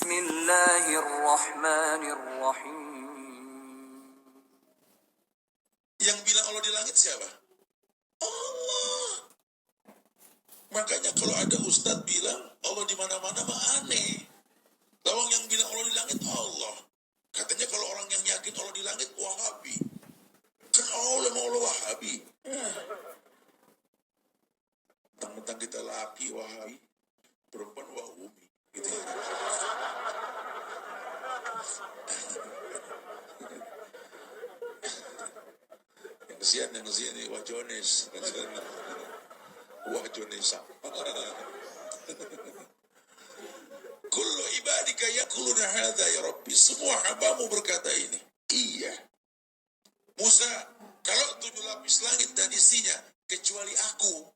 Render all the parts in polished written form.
Bismillahirrahmanirrahim. Yang bilang Allah di langit siapa? Allah. Makanya kalau ada ustadz bilang Allah di mana-mana mah aneh. Lawang yang bilang Allah di langit Allah. Katanya kalau orang yang yakin Allah di langit Wahabi. Kan Allah mau Allah Wahabi. Tentang kita laki Wahabi, perempuan Wahabi. Gitu ya. Yang kesian ini Wah Jones. Wah Jones. Kullu ibadika yaquluna hadza ya Rabbi. Semua hambamu berkata ini. Iya. Musa, kalau 7 lapis langit dan isinya kecuali aku.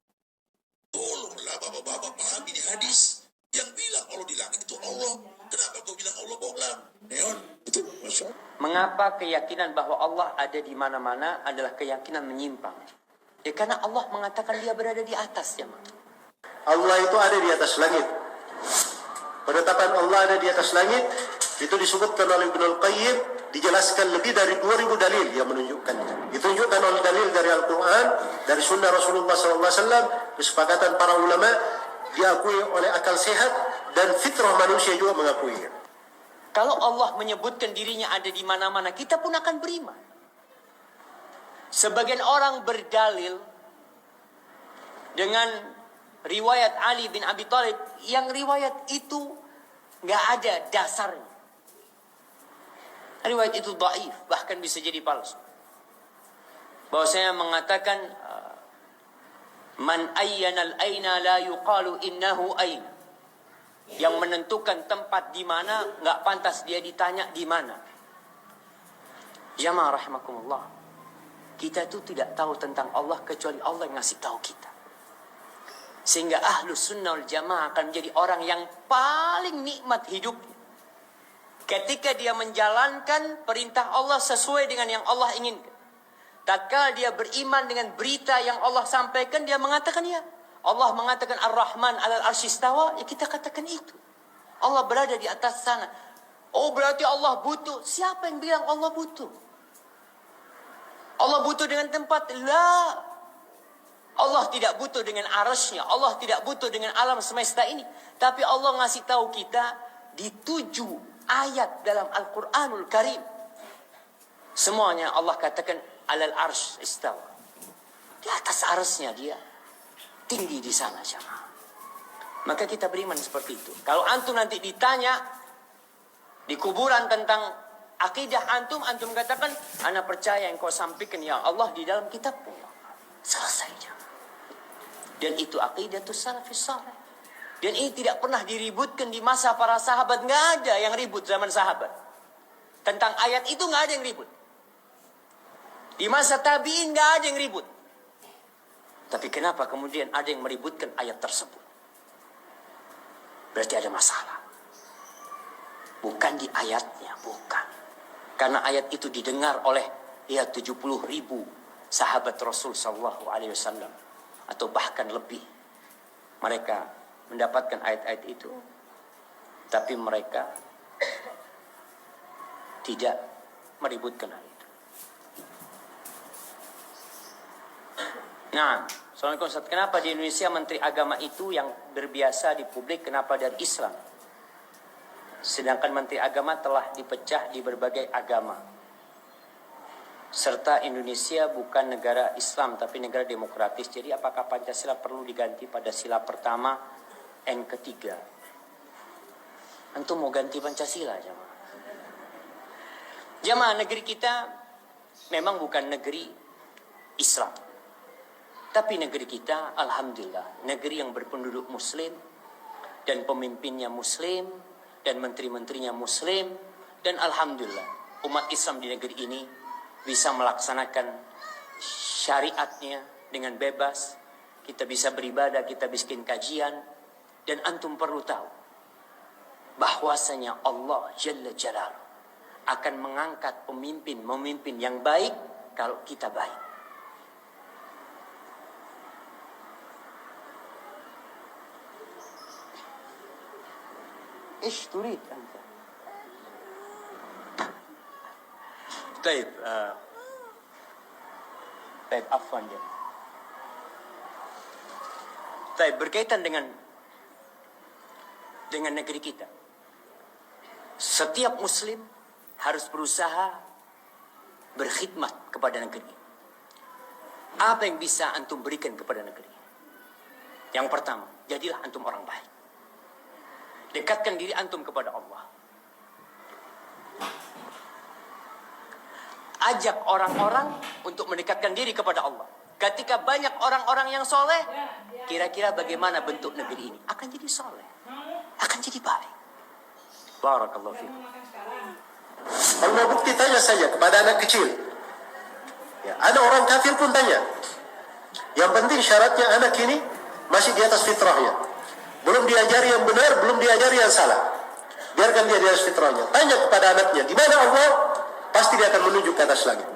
Tolonglah bapak-bapak paham ini hadis. Yang bilang Allah di langit itu Allah. Kenapa kau bilang Allah bohong? Neon. Itu Masya Allah. Mengapa keyakinan bahwa Allah ada di mana-mana adalah keyakinan menyimpang? Ya karena Allah mengatakan dia berada di atas, jemaah. Allah itu ada di atas langit. Penetapan Allah ada di atas langit itu disebutkan oleh Ibnul Qayyim, dijelaskan lebih dari 2000 dalil yang menunjukkannya. Ditunjukkan oleh dalil dari Al-Quran, dari Sunnah Rasulullah SAW, kesepakatan para ulama, diakui oleh akal sehat dan fitrah manusia juga mengakuinya. Kalau Allah menyebutkan dirinya ada di mana-mana, kita pun akan beriman. Sebagian orang berdalil dengan riwayat Ali bin Abi Thalib, yang riwayat itu nggak ada dasarnya. Riwayat itu dhaif, bahkan bisa jadi palsu. Bahwasanya mengatakan man ayyanal aina la yuqalu innahu aina. Yang menentukan tempat di mana nggak pantas dia ditanya di mana. Jamaah rahimakumullah. Kita itu tidak tahu tentang Allah kecuali Allah yang ngasih tahu kita. Sehingga ahlus sunnah wal jamaah akan menjadi orang yang paling nikmat hidupnya ketika dia menjalankan perintah Allah sesuai dengan yang Allah inginkan. Tatkala dia beriman dengan berita yang Allah sampaikan, dia mengatakan ya. Allah mengatakan Ar-Rahman 'alal 'arsy istawa, ya kita katakan itu. Allah berada di atas sana. Oh berarti Allah butuh. Siapa yang bilang Allah butuh? Allah butuh dengan tempat? La. Allah tidak butuh dengan arasnya. Allah tidak butuh dengan alam semesta ini. Tapi Allah ngasih tahu kita di 7 ayat dalam Al-Quranul Karim. Semuanya Allah katakan alal arsy istawa. Di atas arasnya dia. Tinggi di sana, jemaah. Maka kita beriman seperti itu. Kalau antum nanti ditanya di kuburan tentang akidah antum katakan, ana percaya yang kau sampaikan ya Allah di dalam kitabmu. Selesai, jemaah. Dan itu akidah tu salafus saleh. Dan ini tidak pernah diributkan di masa para sahabat. Nggak ada yang ribut zaman sahabat. Tentang ayat itu nggak ada yang ribut. Di masa tabi'in nggak ada yang ribut. Tapi kenapa kemudian ada yang meributkan ayat tersebut? Berarti ada masalah. Bukan di ayatnya, bukan. Karena ayat itu didengar oleh 70.000 sahabat Rasul sallallahu alaihi wasallam atau bahkan lebih. Mereka mendapatkan ayat-ayat itu, tapi mereka tidak meributkan ayat itu. Nah, Assalamualaikum Ustaz, kenapa di Indonesia menteri agama itu yang berbiasa di publik, kenapa dari Islam? Sedangkan menteri agama telah dipecah di berbagai agama. Serta Indonesia bukan negara Islam, tapi negara demokratis. Jadi apakah Pancasila perlu diganti pada sila pertama dan ketiga? Antum mau ganti Pancasila, jemaah? Jemaah, negeri kita memang bukan negeri Islam. Tapi negeri kita, alhamdulillah, negeri yang berpenduduk muslim, dan pemimpinnya muslim, dan menteri-menterinya muslim, dan alhamdulillah, umat Islam di negeri ini bisa melaksanakan syariatnya dengan bebas. Kita bisa beribadah, kita bikin kajian, dan antum perlu tahu, bahwasanya Allah Jalla Jalaluhu akan mengangkat pemimpin yang baik kalau kita baik. ايش تريد انت؟ طيب طيب عفوا ya. Baik, berkaitan dengan negeri kita. Setiap muslim harus berusaha berkhidmat kepada negeri. Apa yang bisa antum berikan kepada negeri? Yang pertama, jadilah antum orang baik. Dekatkan diri antum kepada Allah. Ajak orang-orang untuk mendekatkan diri kepada Allah. Ketika banyak orang-orang yang soleh, kira-kira bagaimana bentuk negeri ini? Akan jadi soleh, akan jadi baik. Barakallahu fiikum. Allah bukti tanya saja kepada anak kecil. Ya, ada orang kafir pun tanya. Yang penting syaratnya anak ini masih di atas fitrahnya. Belum diajari yang benar, belum diajari yang salah. Biarkan dia di atas fitrahnya. Tanya kepada anaknya, di mana Allah? Pasti dia akan menuju ke atas langit.